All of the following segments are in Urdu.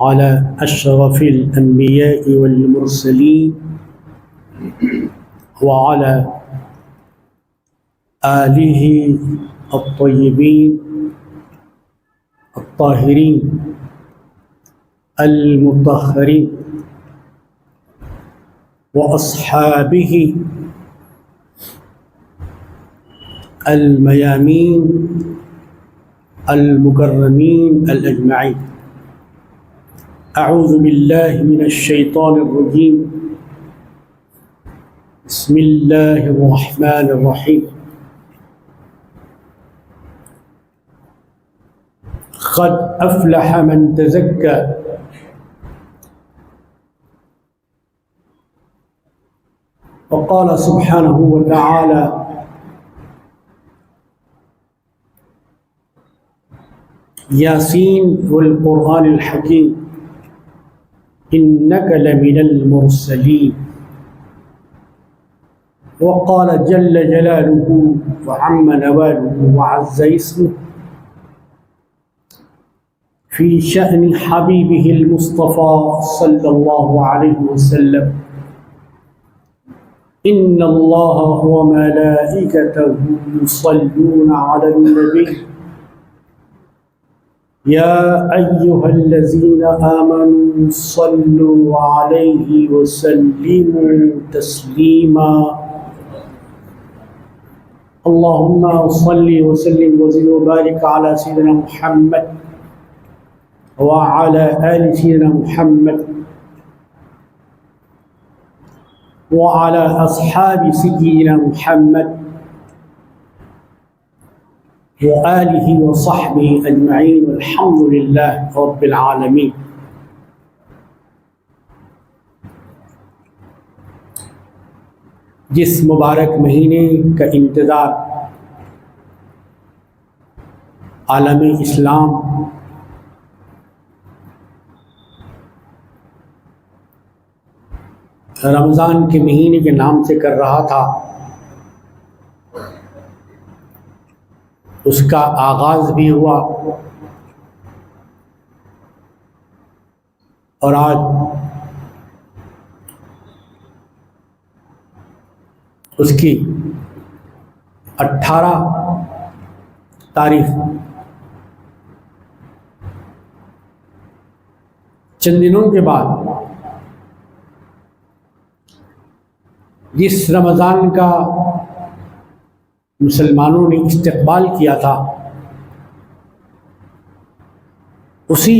على أشرف الأنبياء والمرسلين وعلى آله الطيبين الطاهرين المطهرين وأصحابه الميامين المكرمين الأجمعين. أعوذ بالله من الشيطان الرجيم. بسم الله الرحمن الرحيم. قد أفلح من تزكى وقال سبحانه وتعالى ياسين والقرآن الحكيم إنك لمن المرسلين. وقال جل جلاله وعم نواله وعز اسمه في شأن حبيبه المصطفى صلى الله عليه وسلم إن الله وملائكته يصلون على النبي يا أيها الذين آمنوا صلوا عليه وسلموا تسليما. اللهم صل وسلم وزد وبارك على سيدنا محمد وعلى آل سيدنا محمد وعلى أصحاب سيدنا محمد وآلہ وصحبہ اجمعین والحمد للہ رب العالمین. جس مبارک مہینے کا انتظار عالم اسلام رمضان کے مہینے کے نام سے کر رہا تھا، اس کا آغاز بھی ہوا اور آج اس کی 18 تاریخ چند دنوں کے بعد جس رمضان کا مسلمانوں نے استقبال کیا تھا، اسی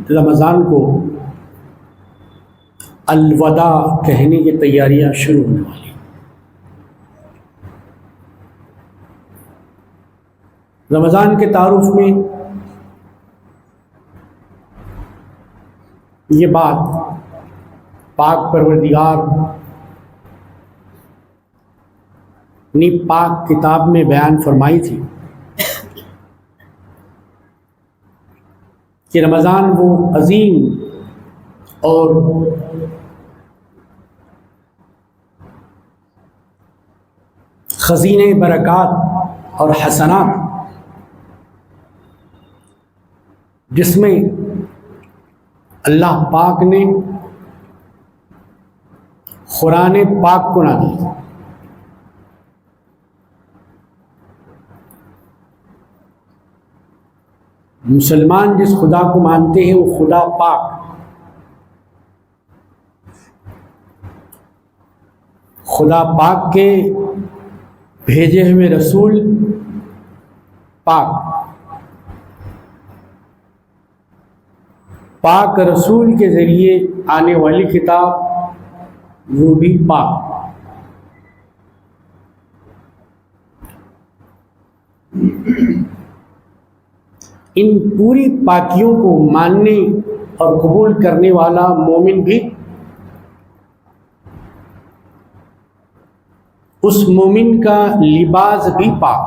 رمضان کو الوداع کہنے کی تیاریاں شروع ہونے والی. رمضان کے تعارف میں یہ بات پاک پروردگار نے پاک کتاب میں بیان فرمائی تھی کہ رمضان وہ عظیم اور خزینہ برکات اور حسنات جس میں اللہ پاک نے قرآن پاک کو نازل کیا. مسلمان جس خدا کو مانتے ہیں وہ خدا پاک، خدا پاک کے بھیجے ہوئے رسول پاک، پاک رسول کے ذریعے آنے والی کتاب وہ بھی پاک. ان پوری پاکیوں کو ماننے اور قبول کرنے والا مومن بھی اس مومن کا لباس بھی پاک.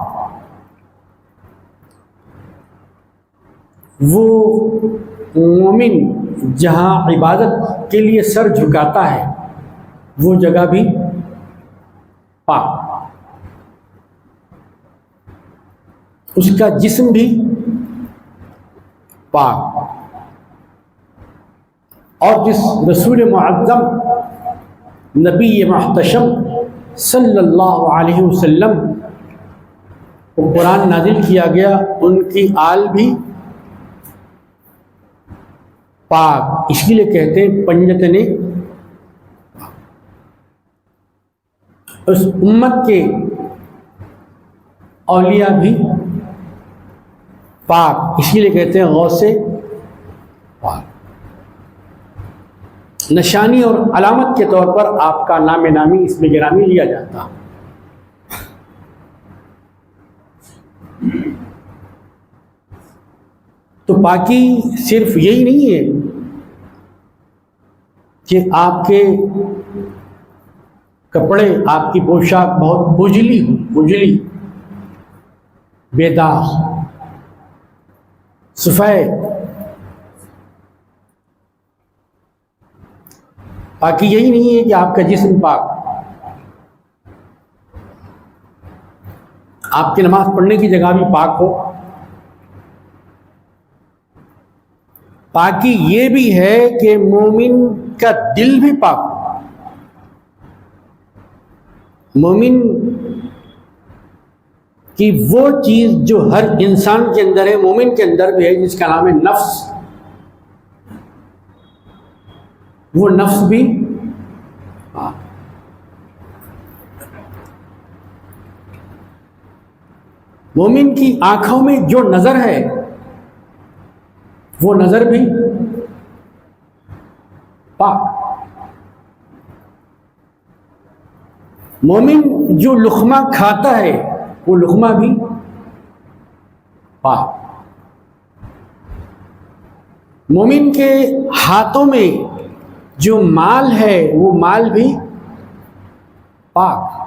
وہ مومن جہاں عبادت کے لیے سر جھکاتا ہے وہ جگہ بھی پاک، اس کا جسم بھی پاک. اور جس رسول معظم نبی محتشم صلی اللہ علیہ وسلم کو قرآن نازل کیا گیا، ان کی آل بھی پاک، اس لیے کہتے ہیں پنجتنے، اس امت کے اولیاء بھی پاک، اس لیے کہتے ہیں غوث پاک۔ نشانی اور علامت کے طور پر آپ کا نام نامی اس میں گرامی لیا جاتا۔ تو پاکی صرف یہی نہیں ہے کہ آپ کے کپڑے، آپ کی پوشاک بہت اجلی بے داغ سفید۔ پاکی یہی نہیں ہے کہ آپ کا جسم پاک، آپ کی نماز پڑھنے کی جگہ بھی پاک ہو۔ پاکی یہ بھی ہے کہ مومن کا دل بھی پاک ہو۔ مومن کی وہ چیز جو ہر انسان کے اندر ہے، مومن کے اندر بھی ہے، جس کا نام ہے نفس، وہ نفس بھی پاک۔ مومن کی آنکھوں میں جو نظر ہے وہ نظر بھی پاک۔ مومن جو لقمہ کھاتا ہے وہ لقمہ بھی پاک۔ مومن کے ہاتھوں میں جو مال ہے وہ مال بھی پاک۔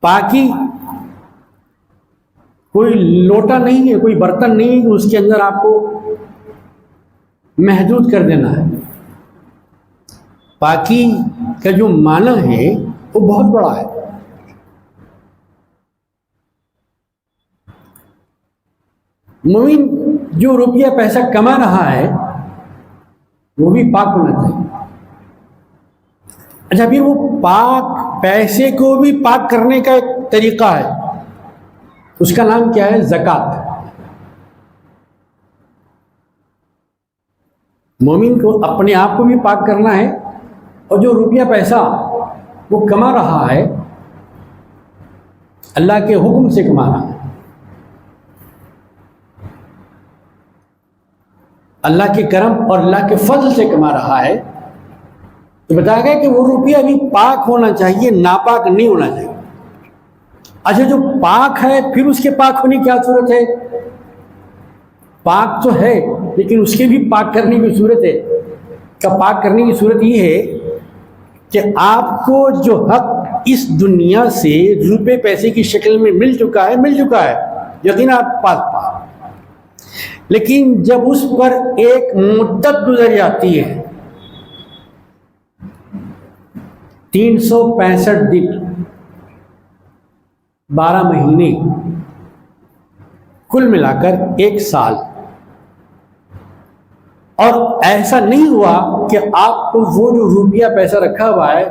پاکی کوئی لوٹا نہیں ہے، کوئی برتن نہیں ہے کہ اس کے اندر آپ کو محدود کر دینا ہے۔ پاکی کا جو معنی ہے وہ بہت بڑا ہے۔ مومن جو روپیہ پیسہ کما رہا ہے وہ بھی پاک ہونا چاہیے۔ اچھا، پھر وہ پاک پیسے کو بھی پاک کرنے کا ایک طریقہ ہے، اس کا نام کیا ہے؟ زکوٰۃ۔ مومن کو اپنے آپ کو بھی پاک کرنا ہے، اور جو روپیہ پیسہ وہ کما رہا ہے اللہ کے حکم سے کما رہا ہے، اللہ کے کرم اور اللہ کے فضل سے کما رہا ہے، تو بتایا گیا کہ وہ روپیہ بھی پاک ہونا چاہیے، ناپاک نہیں ہونا چاہیے۔ اچھا، جو پاک ہے پھر اس کے پاک ہونے کی کیا صورت ہے؟ پاک تو ہے لیکن اس کے بھی پاک کرنے کی صورت ہے۔ پاک کرنے کی صورت یہ ہے کہ آپ کو جو حق اس دنیا سے روپے پیسے کی شکل میں مل چکا ہے یقینا آپ پاک، لیکن جب اس پر ایک مدت گزر جاتی ہے، 365 دن، 12 مہینے، کل ملا کر 1 سال، اور ایسا نہیں ہوا کہ آپ کو وہ جو روپیہ پیسہ رکھا ہوا ہے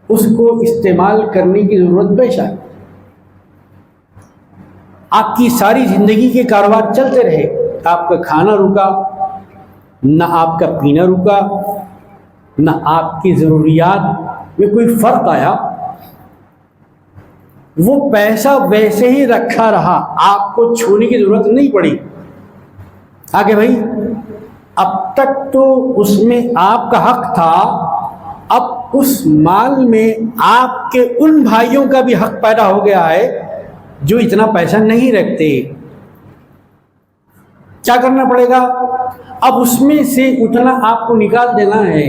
اس کو استعمال کرنے کی ضرورت پیش آئی، آپ کی ساری زندگی کے کاروبار چلتے رہے، آپ کا کھانا رکا، نہ آپ کا پینا رکا، نہ آپ کی ضروریات میں کوئی فرق آیا، وہ پیسہ ویسے ہی رکھا رہا، آپ کو چھونے کی ضرورت نہیں پڑی۔ آگے بھائی، اب تک تو اس میں آپ کا حق تھا، اب اس مال میں آپ کے ان بھائیوں کا بھی حق پیدا ہو گیا ہے جو اتنا پیسہ نہیں رکھتے۔ کیا کرنا پڑے گا؟ اب اس میں سے اتنا آپ کو نکال دینا ہے،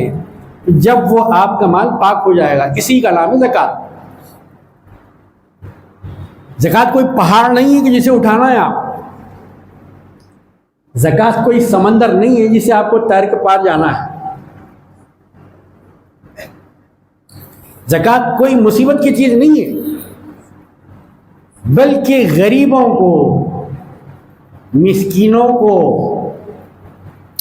جب وہ آپ کا مال پاک ہو جائے گا۔ اسی کا نام ہے زکوٰۃ۔ زکوٰۃ کوئی پہاڑ نہیں ہے کہ جسے اٹھانا ہے آپ، زکوٰۃ کوئی سمندر نہیں ہے جسے آپ کو تیر کے پار جانا ہے، زکوٰۃ کوئی مصیبت کی چیز نہیں ہے، بلکہ غریبوں کو، مسکینوں کو،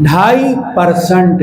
2.5%,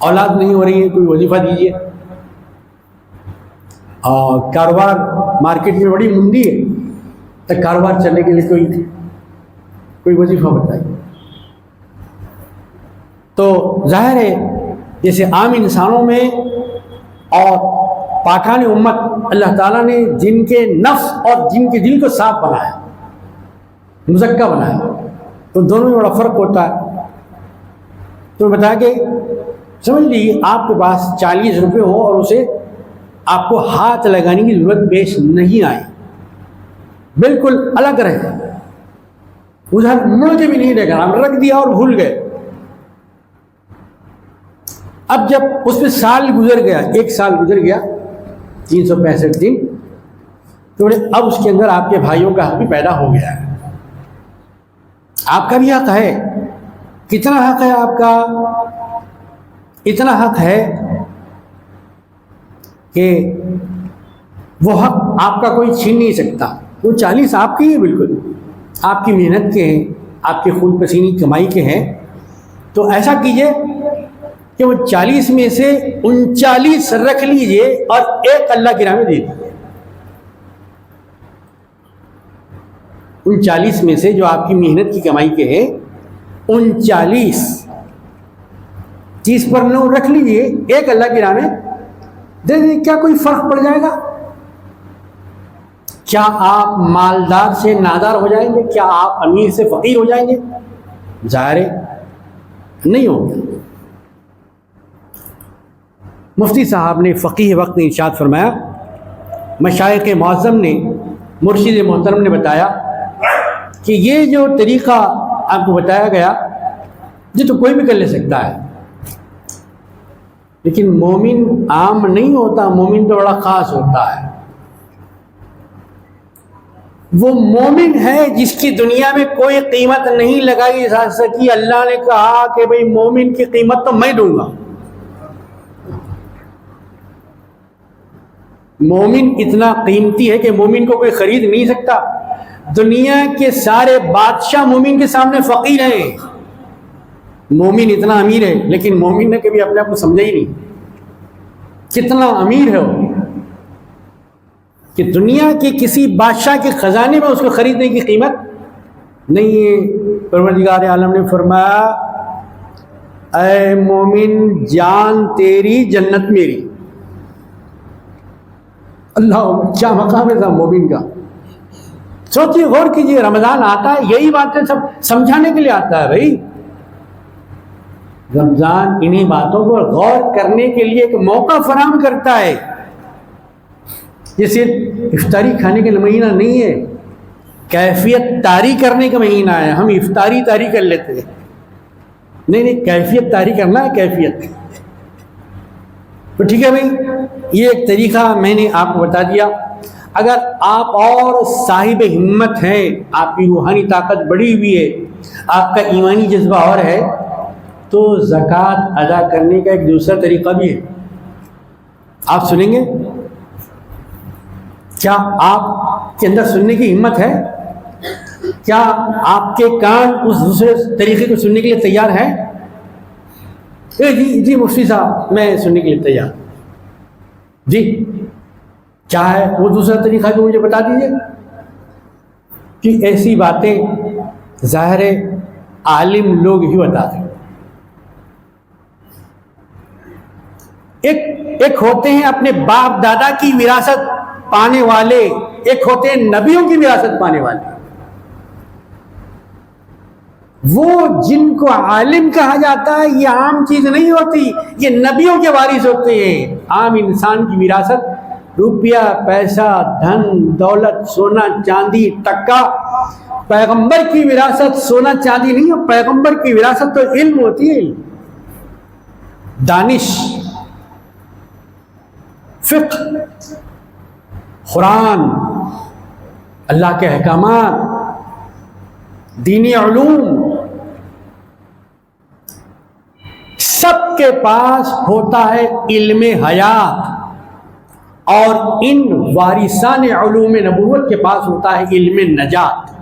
اولاد نہیں ہو رہی ہے، کوئی وظیفہ دیجیے. اور کاروبار مارکیٹ میں بڑی مندی ہے، تو کاروبار چلنے کے لیے کوئی وظیفہ بتائیے. تو ظاہر ہے جیسے عام انسانوں میں اور پاکان امت اللہ تعالیٰ نے جن کے نفس اور جن کے دل کو صاف بنایا، مزکہ بنایا، تو دونوں میں بڑا فرق ہوتا ہے. تو بتا کہ سمجھ لیجیے آپ کے پاس 40 روپے ہوں اور اسے آپ کو ہاتھ لگانے کی ضرورت پیش نہیں آئی، بالکل الگ رہے، ادھر مڑ کے بھی نہیں دیکھا، ہم رکھ دیا اور بھول گئے. اب جب اس پہ سال گزر گیا، 1 سال گزر گیا، 365 دن، تو اب اس کے اندر آپ کے بھائیوں کا حق بھی پیدا ہو گیا ہے. آپ کا بھی حق ہے. کتنا حق ہے آپ کا؟ اتنا حق ہے کہ وہ حق آپ کا کوئی چھین نہیں سکتا. وہ 40 آپ کے ہی بالکل آپ کی محنت کے ہیں، آپ کے خون پسینے کی کمائی کے ہیں. تو ایسا کیجئے کہ وہ 40 میں سے 39 رکھ لیجئے اور 1 اللہ کی راہ میں دے دیجیے. 39 میں سے جو آپ کی محنت کی کمائی کے ہیں 39 30 پر 9 رکھ لیجئے، 1 اللہ کی راہ میں دے دیجیے. کیا کوئی فرق پڑ جائے گا؟ کیا آپ مالدار سے نادار ہو جائیں گے؟ کیا آپ امیر سے فقیر ہو جائیں گے؟ ظاہر نہیں ہوگا. مفتی صاحب نے فقیہ وقت نے ارشاد فرمایا، مشائخ معظم نے، مرشد محترم نے بتایا کہ یہ جو طریقہ آپ کو بتایا گیا یہ تو کوئی بھی کر لے سکتا ہے، لیکن مومن عام نہیں ہوتا، مومن تو بڑا خاص ہوتا ہے. وہ مومن ہے جس کی دنیا میں کوئی قیمت نہیں لگائی جا سکی. اللہ نے کہا کہ بھئی مومن کی قیمت تو میں دوں گا. مومن اتنا قیمتی ہے کہ مومن کو کوئی خرید نہیں سکتا. دنیا کے سارے بادشاہ مومن کے سامنے فقیر ہیں. مومن اتنا امیر ہے لیکن مومن نے کبھی اپنے آپ کو سمجھا ہی نہیں کتنا امیر ہے وہ، کہ دنیا کے کسی بادشاہ کے خزانے میں اس کو خریدنے کی قیمت نہیں ہے. پروردگار عالم نے فرمایا، اے مومن جان تیری جنت میری. اللہ کیا مقام ہے مومن کا. سوچیے، غور کیجیے. رمضان آتا ہے یہی باتیں سب سمجھانے کے لیے آتا ہے. بھائی رمضان انہی باتوں کو غور کرنے کے لیے ایک موقع فراہم کرتا ہے. یہ صرف افطاری کھانے کا مہینہ نہیں ہے، کیفیت طاری کرنے کا مہینہ ہے. ہم افطاری طاری کر لیتے ہیں، نہیں کیفیت طاری کرنا ہے. کیفیت تو ٹھیک ہے بھائی، یہ ایک طریقہ میں نے آپ کو بتا دیا. اگر آپ اور صاحب ہمت ہیں، آپ کی روحانی طاقت بڑھی ہوئی ہے، آپ کا ایمانی جذبہ اور ہے، تو زکوٰۃ ادا کرنے کا ایک دوسرا طریقہ بھی ہے. آپ سنیں گے؟ کیا آپ کے اندر سننے کی ہمت ہے؟ کیا آپ کے کان اس دوسرے طریقے کو سننے کے لیے تیار ہیں؟ جی مفتی صاحب میں سننے کے لیے تیار. جی کیا ہے وہ دوسرا طریقہ جو مجھے بتا دیجیے. کہ ایسی باتیں ظاہر عالم لوگ ہی بتاتے ہیں. ایک ہوتے ہیں اپنے باپ دادا کی وراثت پانے والے، ایک ہوتے ہیں نبیوں کی وراثت پانے والے. وہ جن کو عالم کہا جاتا ہے یہ عام چیز نہیں ہوتی، یہ نبیوں کے وارث ہوتے ہیں. عام انسان کی وراثت روپیہ، پیسہ، دھن دولت، سونا چاندی، ٹکا. پیغمبر کی وراثت سونا چاندی نہیں ہے، پیغمبر کی وراثت تو علم ہوتی ہے. دانش، فقہ، قرآن، اللہ کے احکامات، دینی علوم، سب کے پاس ہوتا ہے علم حیات. اور ان وارثان علوم نبوت کے پاس ہوتا ہے علم نجات.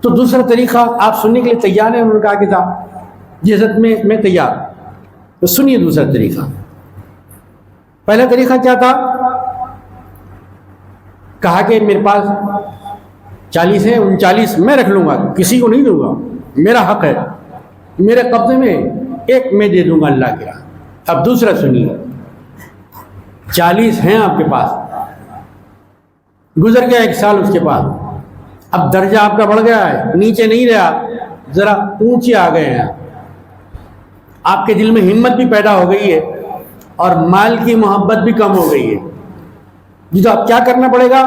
تو دوسرا طریقہ آپ سننے کے لیے تیار ہیں؟ انہوں نے کہا کہ تھا جی حضرت میں تیار. تو سنیے دوسرا طریقہ. پہلا طریقہ کیا تھا؟ کہا کہ میرے پاس 40 ہیں، 39 میں رکھ لوں گا، کسی کو نہیں دوں گا، میرا حق ہے، میرے قبضے میں ایک میں دے دوں گا اللہ کی راہ. اب دوسرا سنیے. 40 ہیں آپ کے پاس، گزر گیا 1 سال اس کے بعد، اب درجہ آپ کا بڑھ گیا ہے، نیچے نہیں رہا، ذرا اونچے آ گئے ہیں، آپ کے دل میں ہمت بھی پیدا ہو گئی ہے اور مال کی محبت بھی کم ہو گئی ہے. جی تو اب کیا کرنا پڑے گا؟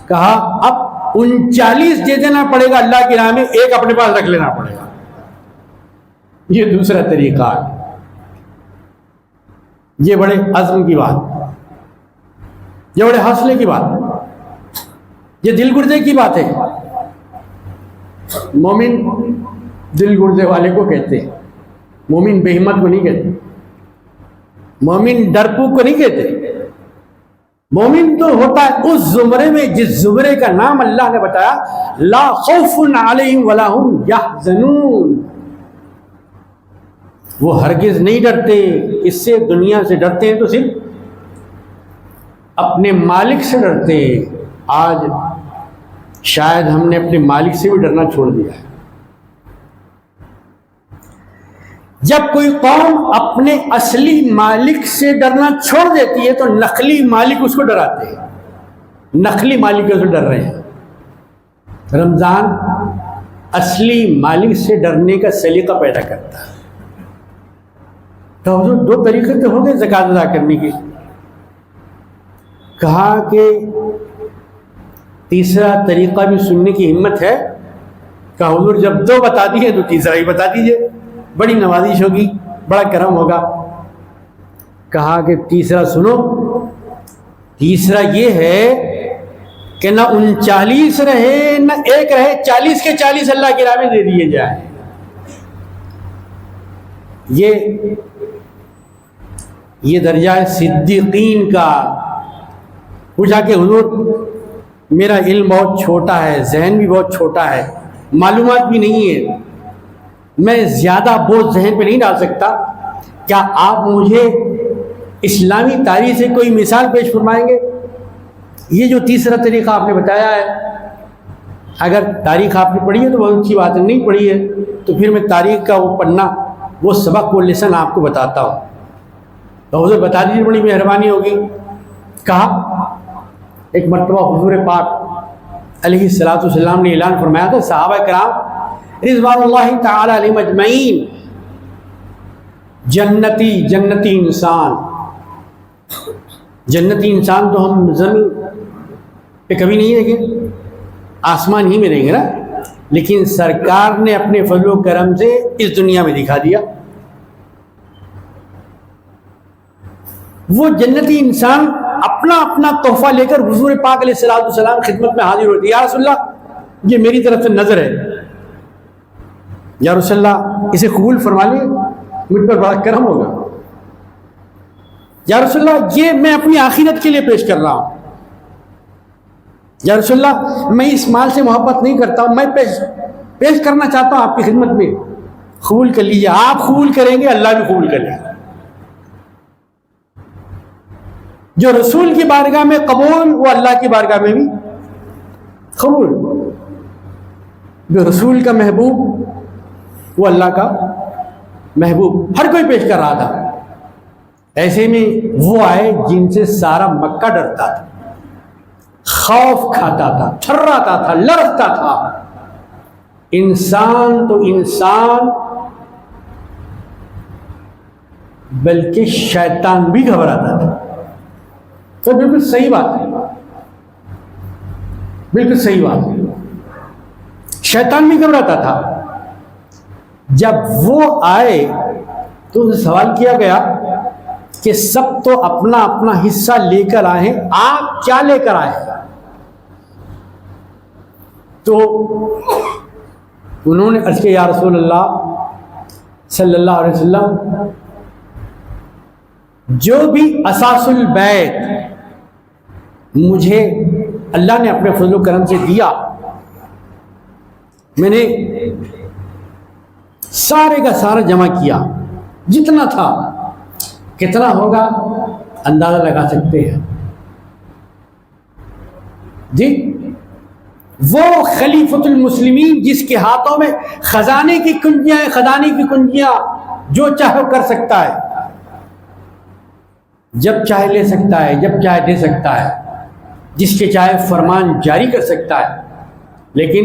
کہا اب 39 دے دینا پڑے گا اللہ کی راہ میں، ایک اپنے پاس رکھ لینا پڑے گا. یہ دوسرا طریقہ ہے. یہ بڑے عزم کی بات، یہ بڑے حوصلے کی بات، یہ دل گردے کی بات ہے. مومن دل گردے والے کو کہتے ہیں، مومن بے ہمت کو نہیں کہتے، مومن ڈرپوک کو نہیں کہتے. مومن تو ہوتا ہے اس زمرے میں جس زمرے کا نام اللہ نے بتایا، لا خوف علیہم ولا ہم یحزنون. وہ ہرگز نہیں ڈرتے. اس سے دنیا سے ڈرتے ہیں تو صرف اپنے مالک سے ڈرتے ہیں. آج شاید ہم نے اپنے مالک سے بھی ڈرنا چھوڑ دیا ہے. جب کوئی قوم اپنے اصلی مالک سے ڈرنا چھوڑ دیتی ہے تو نقلی مالک اس کو ڈراتے ہیں. نقلی مالک اس کو ڈر رہے ہیں. رمضان اصلی مالک سے ڈرنے کا سلیقہ پیدا کرتا ہے. تو حضور 2 طریقے تو ہو گئے زکوٰۃ ادا کرنے کے. کہا کہ تیسرا طریقہ بھی سننے کی ہمت ہے. کہا حضور جب 2 بتا دیے تو تیسرا ہی بتا دیجئے، بڑی نوازش ہوگی، بڑا کرم ہوگا. کہا کہ تیسرا سنو. تیسرا یہ ہے کہ نہ 39 رہے نہ 1 رہے، 40 کے 40 اللہ کی راہ میں دے دیے جائیں. یہ درجہ ہے صدیقین کا. پوچھا کہ حضور میرا علم بہت چھوٹا ہے، ذہن بھی بہت چھوٹا ہے، معلومات بھی نہیں ہے، میں زیادہ بوجھ ذہن پہ نہیں ڈال سکتا، کیا آپ مجھے اسلامی تاریخ سے کوئی مثال پیش فرمائیں گے؟ یہ جو تیسرا طریقہ آپ نے بتایا ہے، اگر تاریخ آپ نے پڑھی ہے تو بہت اچھی بات ہے، نہیں پڑھی ہے تو پھر میں تاریخ کا وہ پڑھنا، وہ سبق، وہ لیسن آپ کو بتاتا ہوں. تو حضور بتا دیجیے، بڑی مہربانی ہوگی. کہا ایک مرتبہ حضور پاک علیہ الصلوۃ والسلام نے اعلان فرمایا تھا، صحابہ کرام رضوان اللہ تعالی علیہم اجمعین، جنتی انسان. جنتی انسان تو ہم زمین پہ کبھی نہیں دیکھیں، آسمان ہی میں رہیں گے نا، لیکن سرکار نے اپنے فضل و کرم سے اس دنیا میں دکھا دیا. وہ جنتی انسان اپنا اپنا تحفہ لے کر حضور پاک علیہ الصلوۃ والسلام خدمت میں حاضر ہوتی ہے. یا رسول اللہ یہ میری طرف سے نظر ہے، یا رسول اللہ اسے قبول فرما لیں، مجھ پر بڑا کرم ہوگا. یا رسول اللہ یہ میں اپنی آخرت کے لیے پیش کر رہا ہوں. یا رسول اللہ میں اس مال سے محبت نہیں کرتا ہوں، میں پیش کرنا چاہتا ہوں آپ کی خدمت میں، قبول کر لیجیے. آپ قبول کریں گے اللہ بھی قبول کر لے گا. جو رسول کی بارگاہ میں قبول، وہ اللہ کی بارگاہ میں بھی قبول. جو رسول کا محبوب، وہ اللہ کا محبوب. ہر کوئی پیش کر رہا تھا. ایسے میں وہ آئے جن سے سارا مکہ ڈرتا تھا، خوف کھاتا تھا، تھراتا تھا، لرزتا تھا. انسان تو انسان، بلکہ شیطان بھی گھبراتا تھا. تو بالکل صحیح بات ہے، بالکل صحیح بات ہے. شیطان بھی گھبراتا تھا. جب وہ آئے تو ان سے سوال کیا گیا کہ سب تو اپنا اپنا حصہ لے کر آئے ہیں، آپ کیا لے کر آئے ہیں؟ تو انہوں نے عرض کیا یا رسول اللہ صلی اللہ علیہ وسلم، جو بھی اساس البیت مجھے اللہ نے اپنے فضل و کرم سے دیا، میں نے سارے کا سارا جمع کیا، جتنا تھا، کتنا ہوگا اندازہ لگا سکتے ہیں جی۔ وہ خلیفۃ المسلمین جس کے ہاتھوں میں خزانے کی کنجیاں ہیں، خزانے کی کنجیاں، جو چاہے کر سکتا ہے، جب چاہے لے سکتا ہے، جب چاہے دے سکتا ہے، جس کے چاہے فرمان جاری کر سکتا ہے۔ لیکن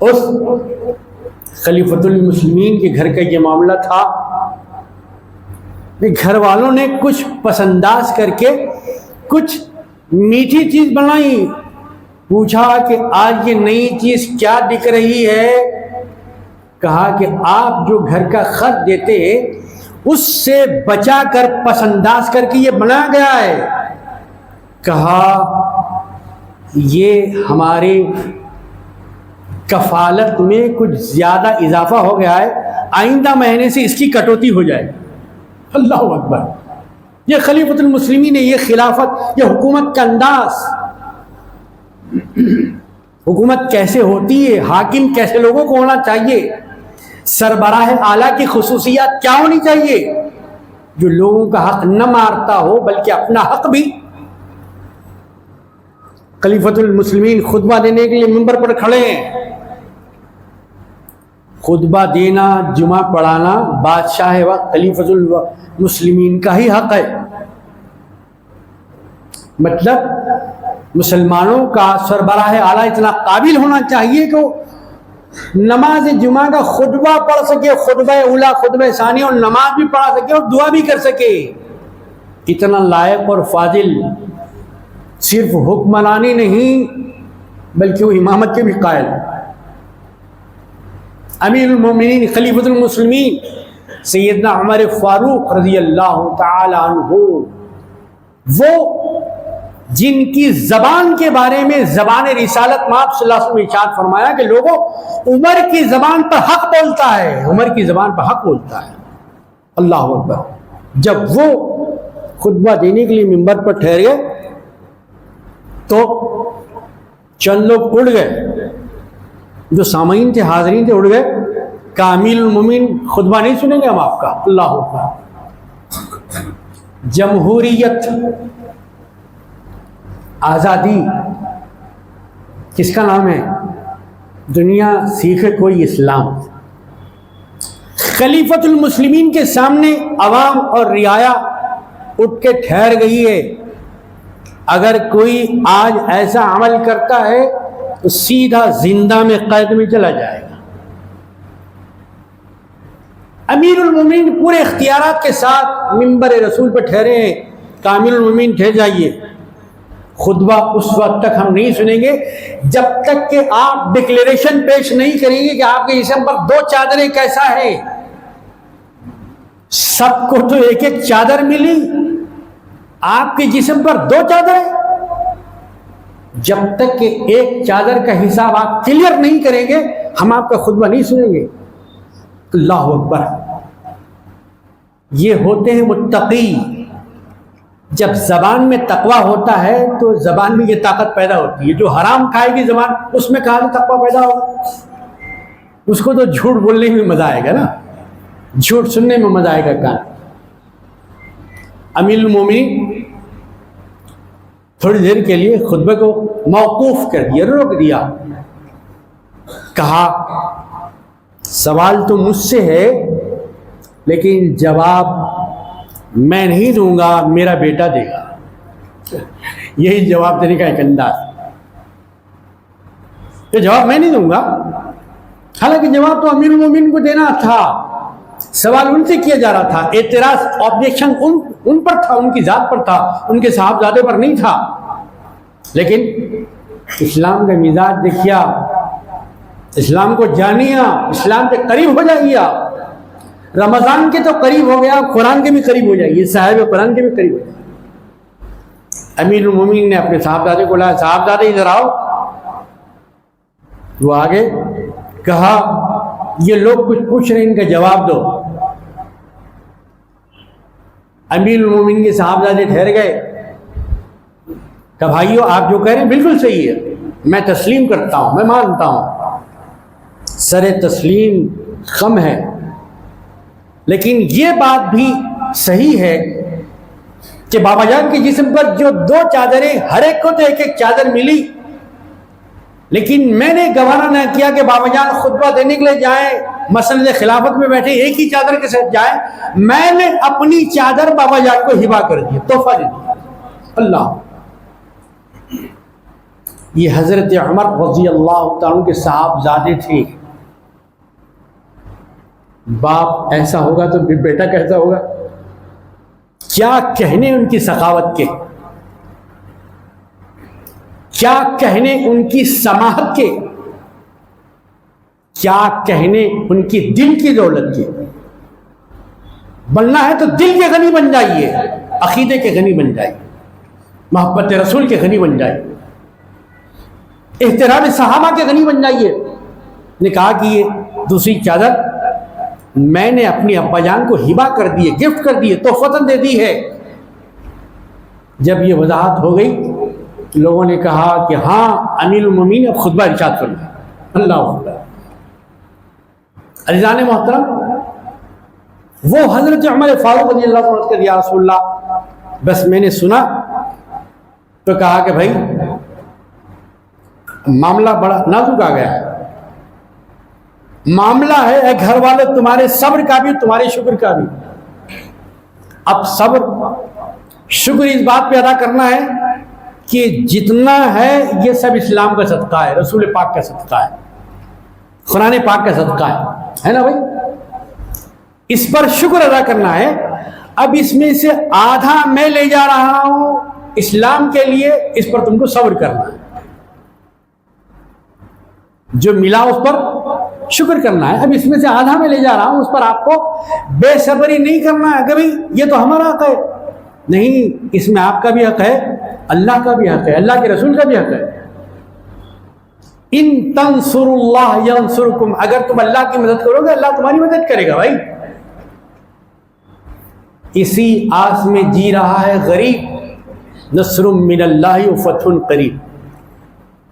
اس خلیفۃ المسلمین کے گھر کا یہ معاملہ تھا کہ گھر والوں نے کچھ پسنداز کر کے کچھ میٹھی چیز بنائی۔ پوچھا کہ آج یہ نئی چیز کیا دکھ رہی ہے؟ کہا کہ آپ جو گھر کا خرچ دیتے اس سے بچا کر پسنداز کر کے یہ بنا گیا ہے۔ کہا یہ ہمارے کفالت میں کچھ زیادہ اضافہ ہو گیا ہے، آئندہ مہینے سے اس کی کٹوتی ہو جائے۔ اللہ اکبر! یہ خلیفۃ المسلمین ہے، یہ خلافت، یہ حکومت کا انداز۔ حکومت کیسے ہوتی ہے، حاکم کیسے لوگوں کو ہونا چاہیے، سربراہ اعلیٰ کی خصوصیات کیا ہونی چاہیے؟ جو لوگوں کا حق نہ مارتا ہو بلکہ اپنا حق بھی۔ خلیفۃ المسلمین خطبہ دینے کے لیے منبر پر کھڑے ہیں۔ خطبہ دینا، جمعہ پڑھانا بادشاہ وقت خلیفۃ المسلمین کا ہی حق ہے۔ مطلب مسلمانوں کا سربراہ اعلیٰ اتنا قابل ہونا چاہیے کہ وہ نماز جمعہ کا خطبہ پڑھ سکے، خطبہ اولا، خطبہ ثانی، اور نماز بھی پڑھا سکے اور دعا بھی کر سکے۔ اتنا لائق اور فاضل، صرف حکمرانی نہیں بلکہ وہ امامت کے بھی قائل۔ امیر المومنین خلیفۃ المسلمین سیدنا عمر فاروق رضی اللہ تعالی عنہ، وہ جن کی زبان کے بارے میں زبان رسالت میں آپ صلی اللہ علیہ وسلم نے ارشاد فرمایا کہ لوگوں، عمر کی زبان پر حق بولتا ہے، عمر کی زبان پر حق بولتا ہے۔ اللہ اکبر! جب وہ خطبہ دینے کے لیے منبر پر ٹھہر گئے تو چند لوگ اڑ گئے، جو سامعین تھے، حاضرین تھے، اڑ گئے۔ کہ امیر المومنین خطبہ نہیں سنیں گے ہم آپ کا؟ اللہ اکبر! جمہوریت، آزادی کس کا نام ہے؟ دنیا سیکھے کوئی اسلام۔ خلیفۃ المسلمین کے سامنے عوام اور رعایا اٹھ کے ٹھہر گئی ہے۔ اگر کوئی آج ایسا عمل کرتا ہے تو سیدھا زندہ میں قید میں چلا جائے گا۔ امیر المومنین پورے اختیارات کے ساتھ منبر رسول پر ٹھہرے ہیں۔ کہ امیر المومنین ٹھہر جائیے، خطبہ اس وقت تک ہم نہیں سنیں گے جب تک کہ آپ ڈکلیریشن پیش نہیں کریں گے کہ آپ کے جسم پر 2 چادریں کیسا ہے۔ سب کو تو ایک ایک چادر ملی، آپ کے جسم پر 2 چادریں۔ جب تک کہ ایک چادر کا حساب آپ کلیئر نہیں کریں گے ہم آپ کا خطبہ نہیں سنیں گے۔ اللہ اکبر! یہ ہوتے ہیں متقی۔ جب زبان میں تقویٰ ہوتا ہے تو زبان میں یہ طاقت پیدا ہوتی ہے۔ جو حرام کھائے گی زبان، اس میں کہاں سے تقویٰ پیدا ہوگا؟ اس کو تو جھوٹ بولنے میں مزہ آئے گا نا، جھوٹ سننے میں مزہ آئے گا کان۔ امیر المومنین تھوڑی دیر کے لیے خطبے کو موقوف کر دیا، روک دیا۔ کہا سوال تو مجھ سے ہے لیکن جواب میں نہیں دوں گا، میرا بیٹا دے گا۔ یہی جواب دینے کا ایک انداز۔ یہ جواب میں نہیں دوں گا، حالانکہ جواب تو امیر المومنین کو دینا تھا، سوال ان سے کیا جا رہا تھا، اعتراض، آبجیکشن ان پر تھا، ان کی ذات پر تھا، ان کے صاحبزادے پر نہیں تھا۔ لیکن اسلام کا مزاج دیکھیا، اسلام کو جانیا، اسلام کے قریب ہو جائیے آپ۔ رمضان کے تو قریب ہو گیا، قرآن کے بھی قریب ہو جائیے، صاحب قرآن کے بھی قریب ہو جائیے۔ امیر المومنین نے اپنے صاحبزادے کو لایا، صاحبزادے ادھر آؤ۔ وہ آگے کہا یہ لوگ کچھ پوچھ رہے ہیں، ان کا جواب دو۔ امیر المومنین کے صاحبزادے ٹھہر گئے کہ بھائیو آپ جو کہہ رہے ہیں بالکل صحیح ہے، میں تسلیم کرتا ہوں، میں مانتا ہوں، سر تسلیم خم ہے، لیکن یہ بات بھی صحیح ہے کہ بابا جان کے جسم پر جو 2 چادریں، ہر ایک کو تو ایک ایک چادر ملی، لیکن میں نے گوارا نہ کیا کہ بابا جان خطبہ دینے کے لیے جائیں، مسند خلافت میں بیٹھے ایک ہی چادر کے ساتھ جائیں، میں نے اپنی چادر بابا جان کو ہبا کر دی، تحفہ دے دیا۔ اللہ، یہ حضرت عمر رضی اللہ تعالیٰ کے صاحبزادے تھے۔ باپ ایسا ہوگا تو بیٹا کیسا ہوگا؟ کیا کہنے ان کی سخاوت کے، کیا کہنے ان کی سماحت کے، کیا کہنے ان کی دل کی دولت کے۔ بننا ہے تو دل کے غنی بن جائیے، عقیدے کے غنی بن جائیے، محبت رسول کے غنی بن جائیے، احترام صحابہ کے غنی بن جائیے۔ نے کہا کہ یہ دوسری چادر میں نے اپنی ابا جان کو ہبا کر دی ہے، گفٹ کر دی ہے، تحفتاً دے دی ہے۔ جب یہ وضاحت ہو گئی، لوگوں نے کہا کہ ہاں امیر المومنین اب خطبہ ارشاد فرمائیں۔ اللہ اکبر۔ عزیزان محترم، وہ حضرت عمر فاروق رضی اللہ عنہ کہ یا رسول اللہ، بس میں نے سنا تو کہا کہ بھائی معاملہ بڑا نازک آ گیا ہے، معاملہ ہے اے گھر والے تمہارے صبر کا بھی تمہارے شکر کا بھی۔ اب صبر شکر اس بات پہ ادا کرنا ہے کہ جتنا ہے یہ سب اسلام کا صدقہ ہے، رسول پاک کا صدقہ ہے، قرآن پاک کا صدقہ ہے نا بھائی؟ اس پر شکر ادا کرنا ہے۔ اب اس میں سے آدھا میں لے جا رہا ہوں اسلام کے لیے، اس پر تم کو صبر کرنا ہے۔ جو ملا اس پر شکر کرنا ہے۔ اب اس میں سے آدھا میں لے جا رہا ہوں، اس پر آپ کو بے صبری نہیں کرنا ہے کہ بھائی یہ تو ہمارا حق ہے، نہیں، اس میں آپ کا بھی حق ہے، اللہ کا بھی حق ہے، اللہ کے رسول کا بھی حق ہے۔ ان تنصروا اللہ ینصرکم، اگر تم اللہ کی مدد کرو گے اللہ تمہاری مدد کرے گا بھائی۔ اسی آس میں جی رہا ہے غریب، نصر من اللہ و فتح قریب۔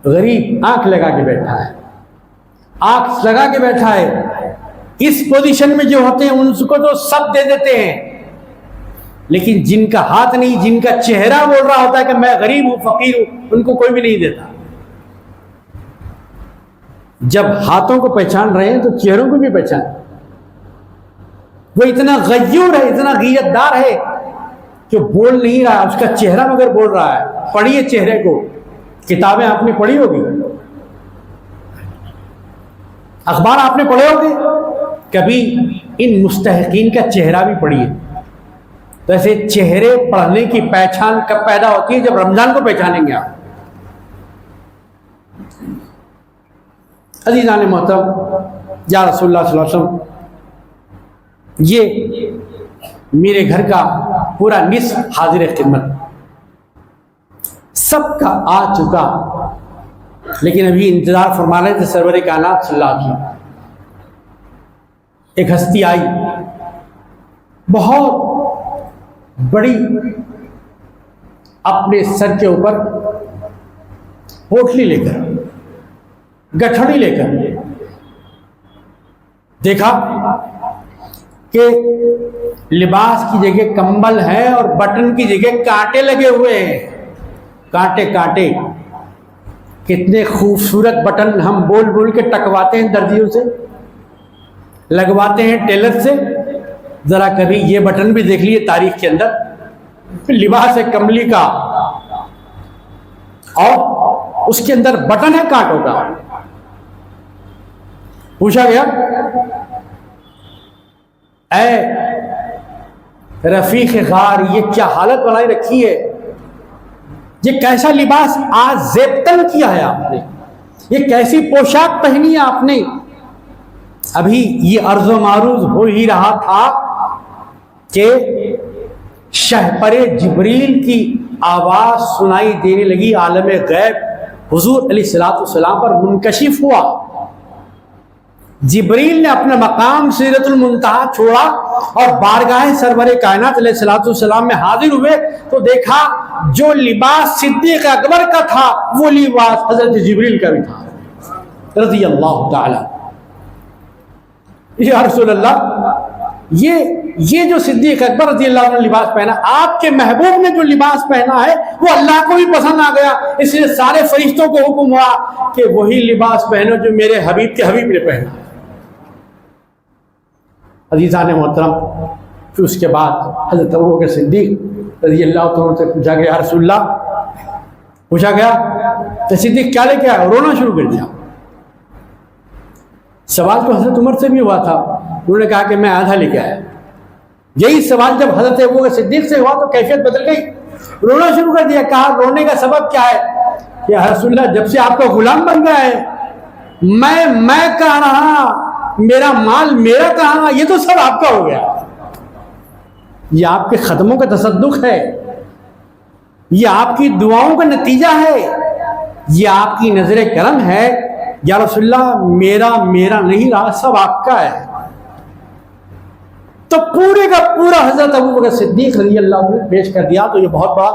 غریب آنکھ لگا کے بیٹھا ہے، آنکھ لگا کے بیٹھا ہے۔ اس پوزیشن میں جو ہوتے ہیں ان کو تو سب دے دیتے ہیں، لیکن جن کا ہاتھ نہیں، جن کا چہرہ بول رہا ہوتا ہے کہ میں غریب ہوں، فقیر ہوں، ان کو کوئی بھی نہیں دیتا۔ جب ہاتھوں کو پہچان رہے ہیں تو چہروں کو بھی پہچان۔ وہ اتنا غیور ہے، اتنا غیرت دار ہے کہ بول نہیں رہا، اس کا چہرہ مگر بول رہا ہے۔ پڑھیے چہرے کو، کتابیں آپ نے پڑھی ہوگی، اخبار آپ نے پڑھے ہوگے، کبھی ان مستحقین کا چہرہ بھی پڑھیے۔ تو ایسے چہرے پڑھنے کی پہچان کب پیدا ہوتی ہے؟ جب رمضان کو پہچانیں گے آپ۔ عزیزان محترم، یا رسول اللہ صلی اللہ علیہ وسلم، یہ میرے گھر کا پورا نصف حاضر خدمت، سب کا آ چکا، لیکن ابھی انتظار فرما رہے تھے سرور کائنات صلی اللہ علیہ وسلم۔ ایک ہستی آئی، بہت بڑی، اپنے سر کے اوپر پوٹلی لے کر، گٹھڑی لے کر، دیکھا کہ لباس کی جگہ کمبل ہے اور بٹن کی جگہ کانٹے لگے ہوئے ہیں، کانٹے کانٹے۔ کتنے خوبصورت بٹن ہم بول بول کے ٹکواتے ہیں درزیوں سے، لگواتے ہیں ٹیلر سے۔ ذرا کبھی یہ بٹن بھی دیکھ لیے تاریخ کے اندر، لباس ہے کملی کا اور اس کے اندر بٹن ہے کانٹوں کا۔ پوچھا گیا، اے رفیق غار، یہ کیا حالت بنائی رکھی ہے؟ یہ کیسا لباس آج زیبتن کیا ہے آپ نے؟ یہ کیسی پوشاک پہنی ہے آپ نے؟ ابھی یہ عرض و معروض ہو ہی رہا تھا کہ شہپر جبریل کی آواز سنائی دینے لگی، عالم غیب حضور علیہ الصلوۃ والسلام پر منکشف ہوا۔ جبریل نے اپنا مقام سدرۃ المنتہا چھوڑا اور بارگاہ سرور کائنات علیہ الصلوۃ والسلام میں حاضر ہوئے تو دیکھا جو لباس صدیق اکبر کا تھا وہ لباس حضرت جبریل کا بھی تھا رضی اللہ تعالی۔ یا رسول اللہ یہ جو صدیق اکبر رضی اللہ عنہ نے لباس پہنا، آپ کے محبوب نے جو لباس پہنا ہے وہ اللہ کو بھی پسند آ گیا، اس لیے سارے فرشتوں کو حکم ہوا کہ وہی لباس پہنو جو میرے حبیب کے حبیب نے پہنا۔ عزیزان محترم، پھر اس کے بعد حضرت ابوبکر صدیق رضی اللہ عنہ سے پوچھا گیا، یا رسول اللہ، پوچھا گیا تو صدیق کیا لے کے آیا؟ رونا شروع کر دیا۔ سوال تو حضرت عمر سے بھی ہوا تھا، انہوں نے کہا کہ میں آدھا لے کے آیا۔ یہی سوال جب حضرت ابوبکر صدیق سے ہوا تو کیفیت بدل گئی، رونا شروع کر دیا۔ کہا رونے کا سبب کیا ہے؟ کہ رسول اللہ جب سے آپ کا غلام بن گیا ہے، میں کہاں رہا، میرا مال میرا کہاں، یہ تو سب آپ کا ہو گیا۔ یہ آپ کے ختموں کا تصدق ہے، یہ آپ کی دعاؤں کا نتیجہ ہے، یہ آپ کی نظر کرم ہے۔ یا رسول اللہ میرا نہیں رہا، سب آپ کا ہے۔ تو پورے کا پورا حضرت ابوبکر صدیق رضی اللہ عنہ نے پیش کر دیا۔ تو یہ بہت بڑا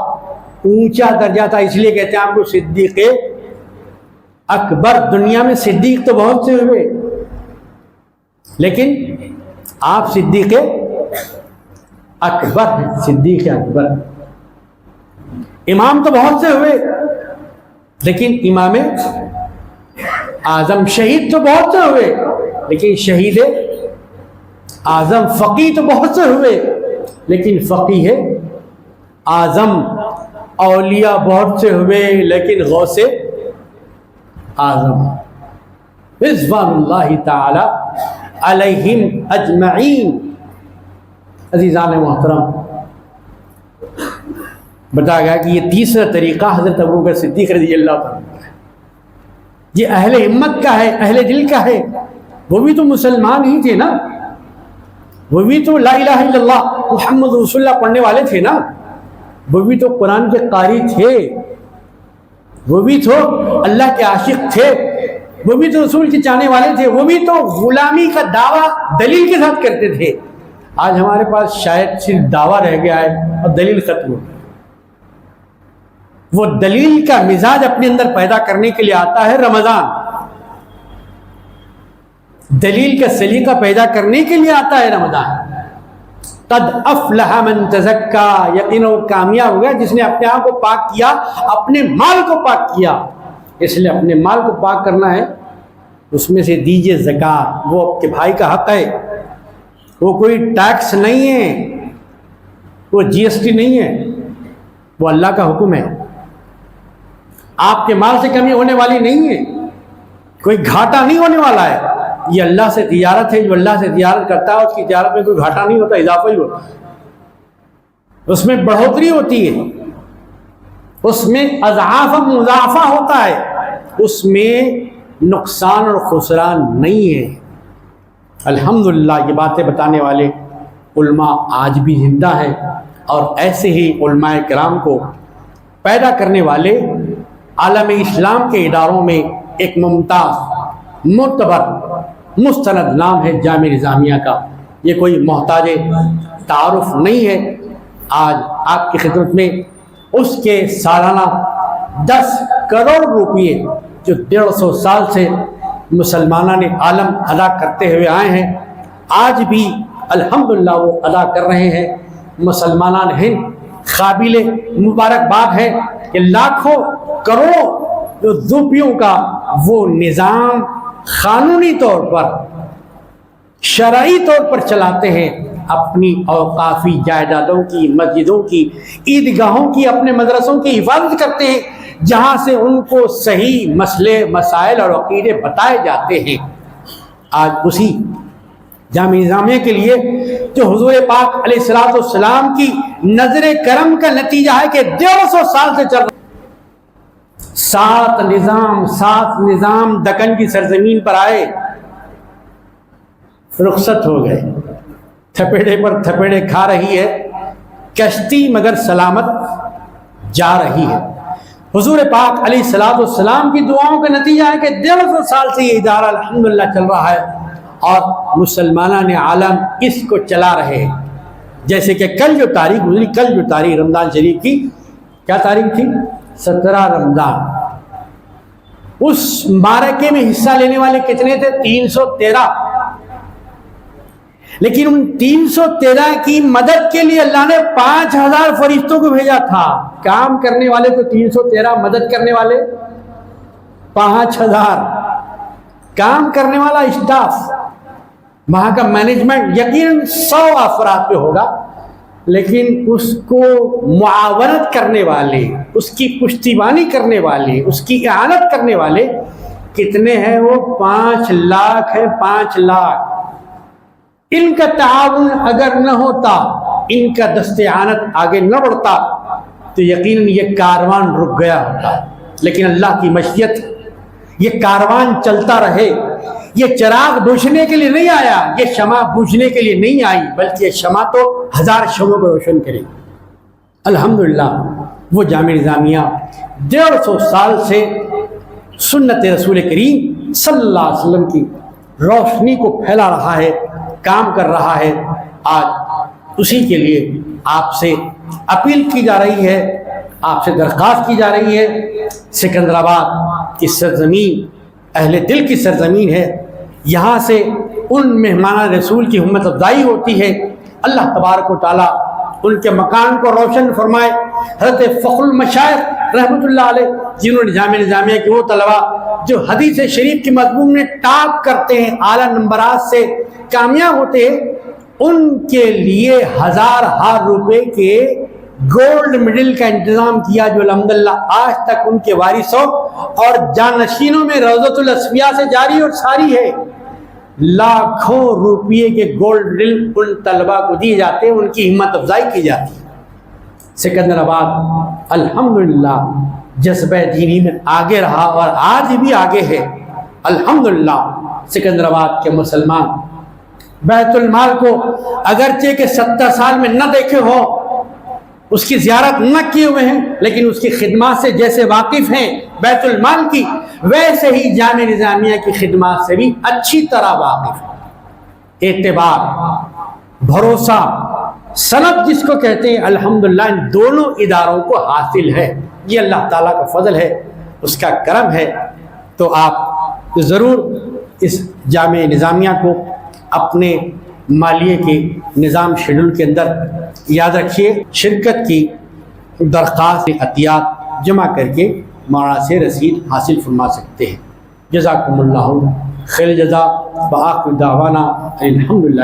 اونچا درجہ تھا، اس لیے کہتے ہیں آپ کو صدیق اکبر۔ دنیا میں صدیق تو بہت سے ہوئے، لیکن آپ صدیق اکبر ہیں، صدیق اکبر۔ امام تو بہت سے ہوئے، لیکن امام اعظم۔ شہید تو بہت سے ہوئے، لیکن شہید اعظم۔ فقیہ تو بہت سے ہوئے، لیکن فقیہ اعظم۔ اولیاء بہت سے ہوئے، لیکن غوث اعظم رضوان اللہ تعالی علیہم اجمعین۔ عزیزان محترم، بتایا گیا کہ یہ تیسرا طریقہ حضرت ابوبکر صدیق رضی اللہ عنہ کا ہے۔ یہ اہل ہمت کا ہے، اہل دل کا ہے۔ وہ بھی تو مسلمان ہی تھے نا، وہ بھی تو لا الہ الا اللہ محمد رسول اللہ پڑھنے والے تھے نا، وہ بھی تو قرآن کے قاری تھے، وہ بھی تو اللہ کے عاشق تھے، وہ بھی تو رسول کے چاہنے والے تھے، وہ بھی تو غلامی کا دعویٰ دلیل کے ساتھ کرتے تھے۔ آج ہمارے پاس شاید صرف دعویٰ رہ گیا ہے اور دلیل ختم ہو گئی۔ وہ دلیل کا مزاج اپنے اندر پیدا کرنے کے لیے آتا ہے رمضان، دلیل کا سلیقہ پیدا کرنے کے لیے آتا ہے رمضان۔ قد افلح من تزکا، یقینا وہ کامیاب ہو گیا جس نے اپنے آپ کو پاک کیا، اپنے مال کو پاک کیا۔ اس لیے اپنے مال کو پاک کرنا ہے، اس میں سے دیجئے زکوٰۃ، وہ آپ کے بھائی کا حق ہے، وہ کوئی ٹیکس نہیں ہے، وہ جی ایس ٹی نہیں ہے، وہ اللہ کا حکم ہے۔ آپ کے مال سے کمی ہونے والی نہیں ہے، کوئی گھاٹا نہیں ہونے والا ہے۔ یہ اللہ سے تجارت ہے، جو اللہ سے تجارت کرتا ہے اس کی تجارت میں کوئی گھاٹا نہیں ہوتا، اضافہ ہی ہوتا ہے، اس میں بڑھوتری ہوتی ہے، اس میں اضعاف مضاعفہ ہوتا ہے، اس میں نقصان اور خسران نہیں ہے۔ الحمدللہ یہ باتیں بتانے والے علماء آج بھی زندہ ہیں، اور ایسے ہی علماء کرام کو پیدا کرنے والے عالم اسلام کے اداروں میں ایک ممتاز معتبر مستند نام ہے جامعہ نظامیہ کا۔ یہ کوئی محتاج تعارف نہیں ہے۔ آج آپ کی خدمت میں اس کے سالانہ 10 کروڑ روپئے جو 150 سال سے مسلمانہ نے عالم ادا کرتے ہوئے آئے ہیں، آج بھی الحمدللہ وہ ادا کر رہے ہیں۔ مسلمانان ہند قابل مبارکباد ہے کہ لاکھوں کروڑوں جو روپیوں کا وہ نظام قانونی طور پر، شرعی طور پر چلاتے ہیں، اپنی اوقافی جائیدادوں کی، مسجدوں کی، عیدگاہوں کی، اپنے مدرسوں کی حفاظت کرتے ہیں، جہاں سے ان کو صحیح مسئلے، مسائل اور عقیدے بتائے جاتے ہیں۔ آج اسی جامعہ نظامیہ کے لیے جو حضور پاک علیہ الصلوۃ والسلام کی نظر کرم کا نتیجہ ہے کہ 150 سال سے چل رہا، 7 نظام دکن کی سرزمین پر آئے، رخصت ہو گئے، تھپیڑے پر تھپیڑے کھا رہی ہے کشتی، مگر سلامت جا رہی ہے۔ حضور پاک علیہ الصلوۃ والسلام کی دعاؤں کا نتیجہ ہے کہ 150 سال سے یہ ادارہ الحمدللہ چل رہا ہے، اور مسلمانان عالم اس کو چلا رہے ہیں۔ جیسے کہ کل جو تاریخ گزری، کل جو تاریخ رمضان شریف کی کیا تاریخ تھی؟ 17 رمضان۔ اس معرکے میں حصہ لینے والے کتنے تھے؟ 313۔ لیکن ان 313 کی مدد کے لیے اللہ نے 5000 فرشتوں کو بھیجا تھا. کام کرنے والے تو 313, مدد کرنے والے 5000. کام کرنے والا اسٹاف, وہاں کا مینجمنٹ یقیناً 100 افراد پہ ہوگا, لیکن اس کو معاونت کرنے والے, اس کی پشتیبانی کرنے والے, اس کی اعانت کرنے والے کتنے ہیں؟ وہ 5 لاکھ ہیں. 5 لاکھ. ان کا تعاون اگر نہ ہوتا, ان کا دست اعانت آگے نہ بڑھتا, تو یقیناً یہ کاروان رک گیا ہوتا. لیکن اللہ کی مشیت, یہ کاروان چلتا رہے. یہ چراغ بجھنے کے لیے نہیں آیا, یہ شمع بجھنے کے لیے نہیں آئی, بلکہ یہ شمع تو 1000 شمعوں کو روشن کرے. الحمدللہ وہ جامعہ نظامیہ 150 سال سے سنت رسول کریم صلی اللہ علیہ وسلم کی روشنی کو پھیلا رہا ہے, کام کر رہا ہے. آج اسی کے لیے آپ سے اپیل کی جا رہی ہے, آپ سے درخواست کی جا رہی ہے. سکندر آباد کی سرزمین اہل دل کی سرزمین ہے. یہاں سے ان مہمان رسول کی ہمت افزائی ہوتی ہے. اللہ تبارک و تعالیٰ ان کے مکان کو روشن فرمائے. حضرت فخر المشائخ رحمۃ اللہ علیہ, جنہوں نے جامعہ نظامیہ کے وہ طلبہ جو حدیث شریف کے مضمون میں ٹاپ کرتے ہیں, اعلیٰ نمبرات سے کامیاب ہوتے ہیں, ان کے لیے 1000 روپے کے گولڈ میڈل کا انتظام کیا, جو الحمدللہ آج تک ان کے وارثوں اور جانشینوں میں روضۃ الاصفیاء سے جاری اور ساری ہے. لاکھوں روپیے کے گولڈ میڈل ان طلبہ کو دیے جاتے ہیں, ان کی ہمت افزائی کی جاتی ہے. سکندر آباد الحمدللہ جذبہ دینی میں آگے رہا اور آج بھی آگے ہے. الحمدللہ سکندر آباد کے مسلمان بیت المال کو اگرچہ کہ 70 سال میں نہ دیکھے ہو, اس کی زیارت نہ کیے ہوئے ہیں, لیکن اس کی خدمات سے جیسے واقف ہیں بیت المال کی, ویسے ہی جامعہ نظامیہ کی خدمات سے بھی اچھی طرح واقف ہیں. اعتبار, بھروسہ, سند جس کو کہتے ہیں, الحمدللہ ان دونوں اداروں کو حاصل ہے. یہ اللہ تعالیٰ کا فضل ہے, اس کا کرم ہے. تو آپ ضرور اس جامعہ نظامیہ کو اپنے مالیے کے نظام شیڈول کے اندر یاد رکھیے. شرکت کی درخواست عطیات جمع کر کے مولانا سے رسید حاصل فرما سکتے ہیں. جزاکم اللہ خیر جزا. وآخر دعوانا الحمدللہ.